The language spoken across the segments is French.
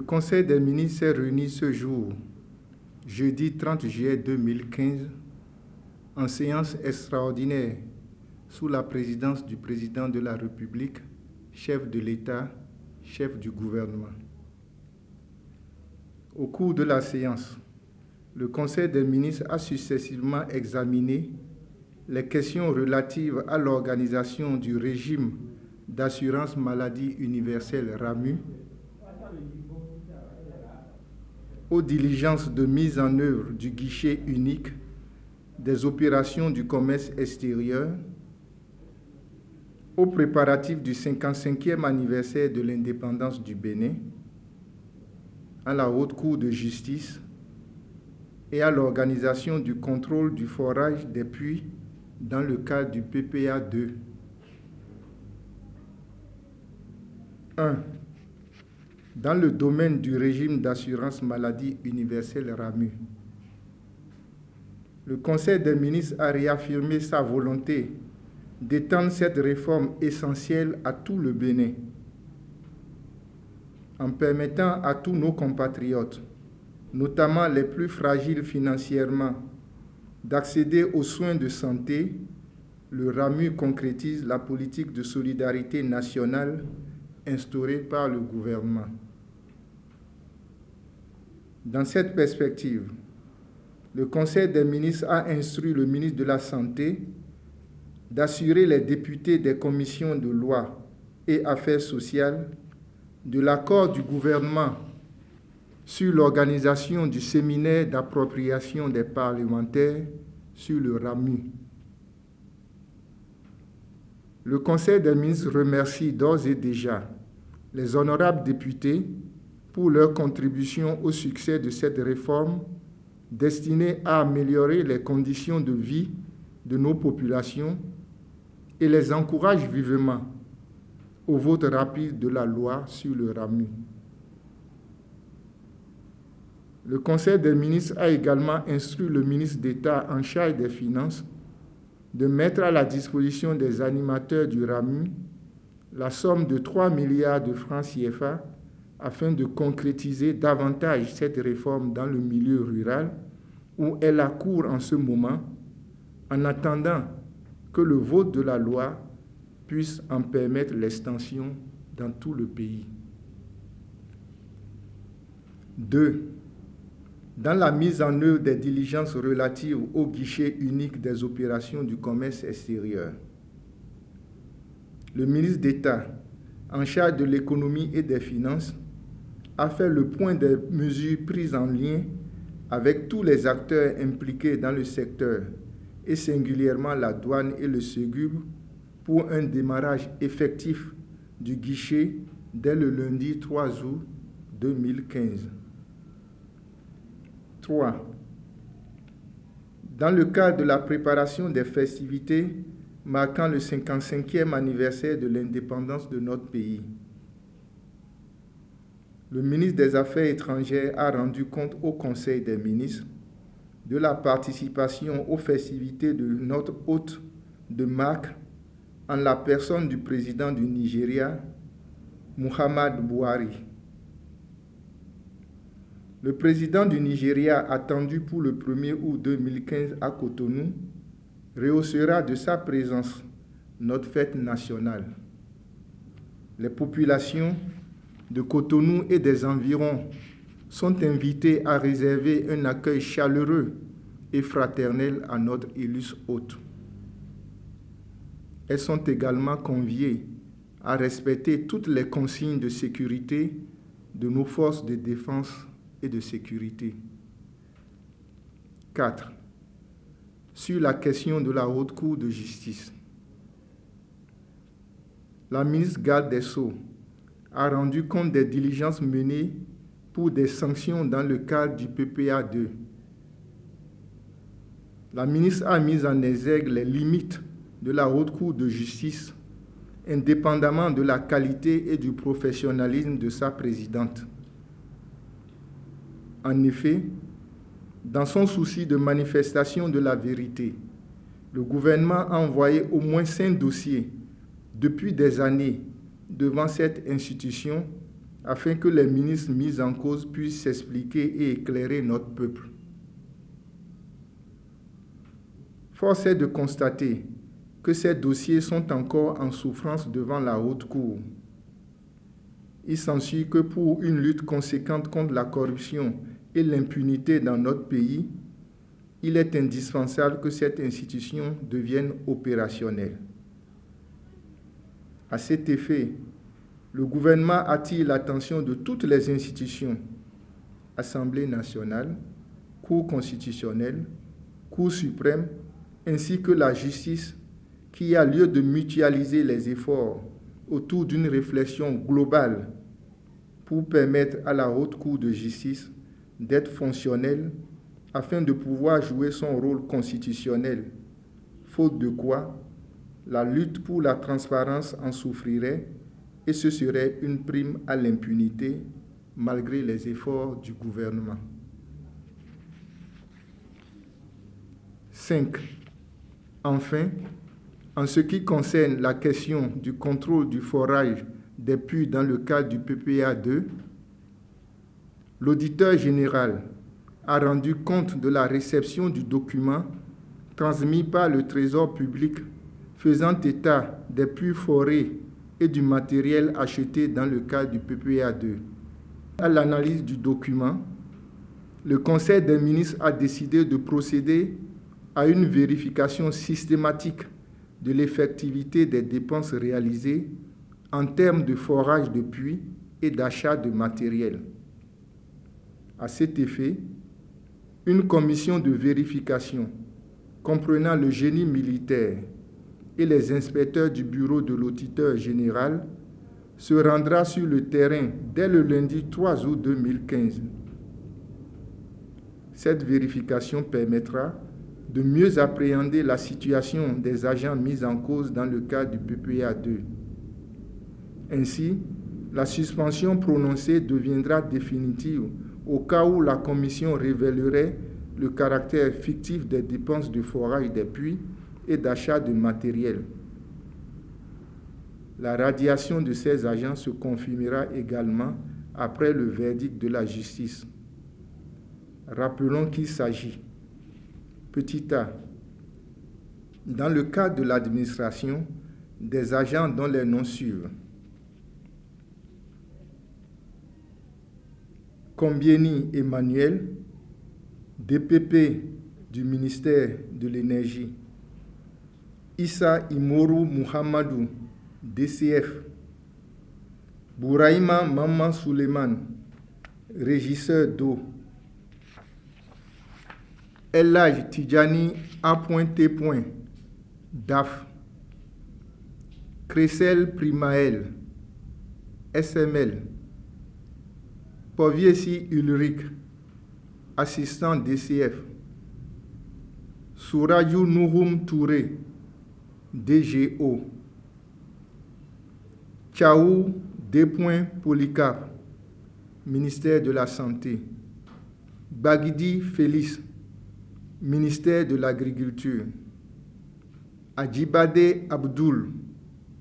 Conseil des ministres s'est réuni ce jour, jeudi 30 juillet 2015, en séance extraordinaire sous la présidence du président de la République, chef de l'État, chef du gouvernement. Au cours de la séance, le Conseil des ministres a successivement examiné les questions relatives à l'organisation du régime d'assurance maladie universelle RAMU, aux diligences de mise en œuvre du guichet unique, des opérations du commerce extérieur, aux préparatifs du 55e anniversaire de l'indépendance du Bénin, à la Haute Cour de justice et à l'organisation du contrôle du forage des puits dans le cadre du PPA 2. 1. Dans le domaine du régime d'assurance maladie universelle RAMU, le Conseil des ministres a réaffirmé sa volonté d'étendre cette réforme essentielle à tout le Bénin, en permettant à tous nos compatriotes, notamment les plus fragiles financièrement, d'accéder aux soins de santé. Le RAMU concrétise la politique de solidarité nationale instaurée par le gouvernement. Dans cette perspective, le Conseil des ministres a instruit le ministre de la Santé d'assurer les députés des commissions de loi et affaires sociales de l'accord du gouvernement sur l'organisation du séminaire d'appropriation des parlementaires sur le RAMU. Le Conseil des ministres remercie d'ores et déjà les honorables députés pour leur contribution au succès de cette réforme destinée à améliorer les conditions de vie de nos populations et les encourage vivement au vote rapide de la loi sur le RAMU. Le Conseil des ministres a également instruit le ministre d'État en charge des Finances de mettre à la disposition des animateurs du RAMU la somme de 3 milliards de francs CFA afin de concrétiser davantage cette réforme dans le milieu rural où elle a cours en ce moment, en attendant que le vote de la loi puisse en permettre l'extension dans tout le pays. 2. Dans la mise en œuvre des diligences relatives au guichet unique des opérations du commerce extérieur, le ministre d'État en charge de l'économie et des finances a fait le point des mesures prises en lien avec tous les acteurs impliqués dans le secteur et singulièrement la douane et le SEGUB pour un démarrage effectif du guichet dès le lundi 3 août 2015. 3. Dans le cadre de la préparation des festivités marquant le 55e anniversaire de l'indépendance de notre pays, le ministre des Affaires étrangères a rendu compte au Conseil des ministres de la participation aux festivités de notre hôte de marque en la personne du président du Nigeria, Muhammadu Buhari. Le président du Nigeria, attendu pour le 1er août 2015 à Cotonou, rehaussera de sa présence notre fête nationale. Les populations de Cotonou et des environs sont invitées à réserver un accueil chaleureux et fraternel à notre illustre hôte. Elles sont également conviées à respecter toutes les consignes de sécurité de nos forces de défense et de sécurité. 4. Sur la question de la Haute Cour de justice, la ministre garde des Sceaux a rendu compte des diligences menées pour des sanctions dans le cadre du PPA 2. La ministre a mis en exergue les limites de la Haute Cour de justice, indépendamment de la qualité et du professionnalisme de sa présidente. En effet, dans son souci de manifestation de la vérité, le gouvernement a envoyé au moins 5 dossiers depuis des années devant cette institution afin que les ministres mis en cause puissent s'expliquer et éclairer notre peuple. Force est de constater que ces dossiers sont encore en souffrance devant la Haute Cour. Il s'ensuit que pour une lutte conséquente contre la corruption et l'impunité dans notre pays, il est indispensable que cette institution devienne opérationnelle. À cet effet, le gouvernement attire l'attention de toutes les institutions, Assemblée nationale, Cour constitutionnelle, Cour suprême, ainsi que la justice, qu'il y a lieu de mutualiser les efforts autour d'une réflexion globale pour permettre à la Haute Cour de justice d'être fonctionnelle afin de pouvoir jouer son rôle constitutionnel, faute de quoi la lutte pour la transparence en souffrirait et ce serait une prime à l'impunité malgré les efforts du gouvernement. 5. Enfin, en ce qui concerne la question du contrôle du forage des puits dans le cadre du PPA 2, l'auditeur général a rendu compte de la réception du document transmis par le Trésor public faisant état des puits forés et du matériel acheté dans le cadre du PPA 2. À l'analyse du document, le Conseil des ministres a décidé de procéder à une vérification systématique de l'effectivité des dépenses réalisées en termes de forage de puits et d'achat de matériel. À cet effet, une commission de vérification comprenant le génie militaire et les inspecteurs du bureau de l'auditeur général se rendra sur le terrain dès le lundi 3 août 2015. Cette vérification permettra de mieux appréhender la situation des agents mis en cause dans le cadre du PPA 2. Ainsi, la suspension prononcée deviendra définitive au cas où la commission révélerait le caractère fictif des dépenses de forage des puits et d'achat de matériel. La radiation de ces agents se confirmera également après le verdict de la justice. Rappelons qu'il s'agit, petit a, dans le cadre de l'administration, des agents dont les noms suivent: Combieni Emmanuel, DPP du ministère de l'Énergie; Issa Imoru Muhammadou, DCF; Bouraïma Maman Suleiman, régisseur d'eau; Elhaj Tidjani A.T. DAF; Cressel Primaël, SML; Poviesi Ulrich, assistant DCF; Sourajou Nouroum Touré, DGO; Tchaou D. Polycarpe, ministère de la Santé; Bagidi Félix, ministère de l'Agriculture; Adjibade Abdoul,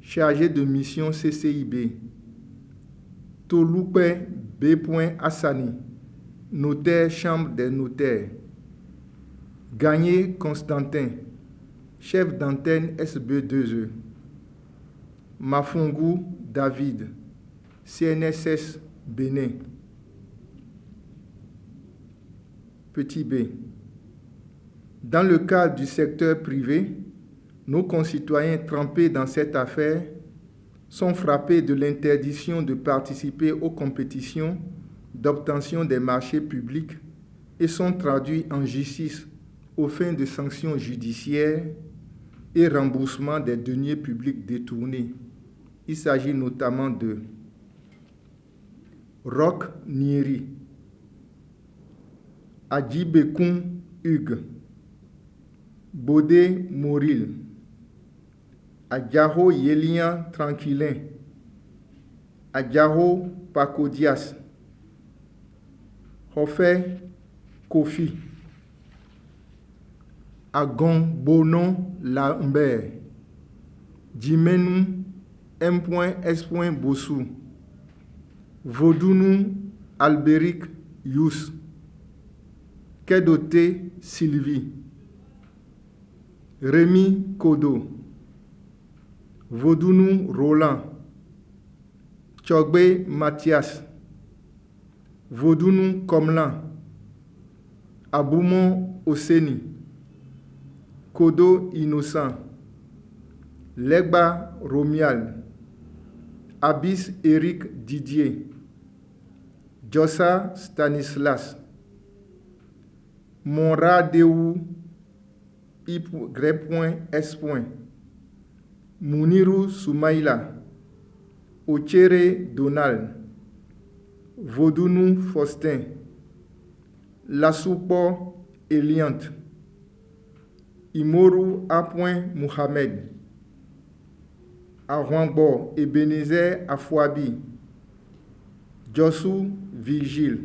chargé de mission CCIB; Tolupe B. Hassani, notaire Chambre des notaires; Gagné Constantin, chef d'antenne SB2E; Mafongou David, CNSS Bénin. Petit b. Dans le cadre du secteur privé, nos concitoyens trempés dans cette affaire sont frappés de l'interdiction de participer aux compétitions d'obtention des marchés publics et sont traduits en justice aux fins de sanctions judiciaires et remboursement des deniers publics détournés. Il s'agit notamment de Roch Nieri, Adjibekoun Hugues, Bodé Moril, Adjaro Yelian Tranquillin, Adjaro Pakodias, Hofé Kofi, Agon Bonon Lambert, Jimenu M.S. Bossou, Vaudounou Albéric Yous, Kedoté Sylvie, Rémi Kodo, Vaudounou Roland, Tchogbe Mathias, Vaudounou Komlan, Aboumon Oseni, Kodo Innocent, Legba Romial, Abis Éric Didier, Jossa Stanislas, Monra Deou, Y.S. Mounirou Soumaïla, Ochere Donald, Vaudounou Faustin, Lassoupo Eliante, Imoru A. Mohamed, Arwangbo Ebenezer Afouabi, Jossou Vigile,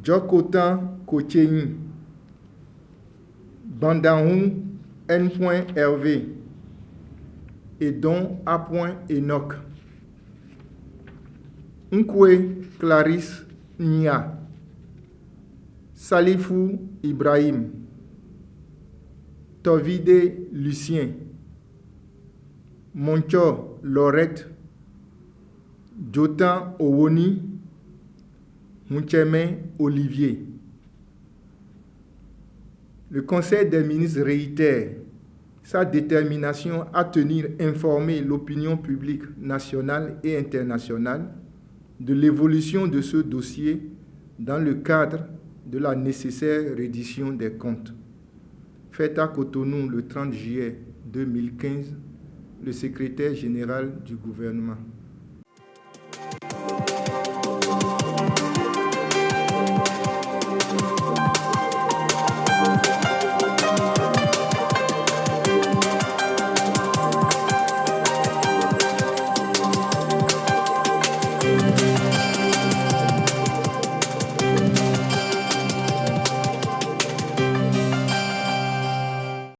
Djokotan Kotchéni, Bandahou N. Hervé et Don A. Enoch, Nkwe Clarisse Nia, Salifou Ibrahim, Tovide Lucien, Moncho Lorette, Jotan Owoni, Moucheme Olivier. Le Conseil des ministres réitère sa détermination à tenir informée l'opinion publique nationale et internationale de l'évolution de ce dossier dans le cadre de la nécessaire reddition des comptes. Fait à Cotonou le 30 juillet 2015, le secrétaire général du gouvernement.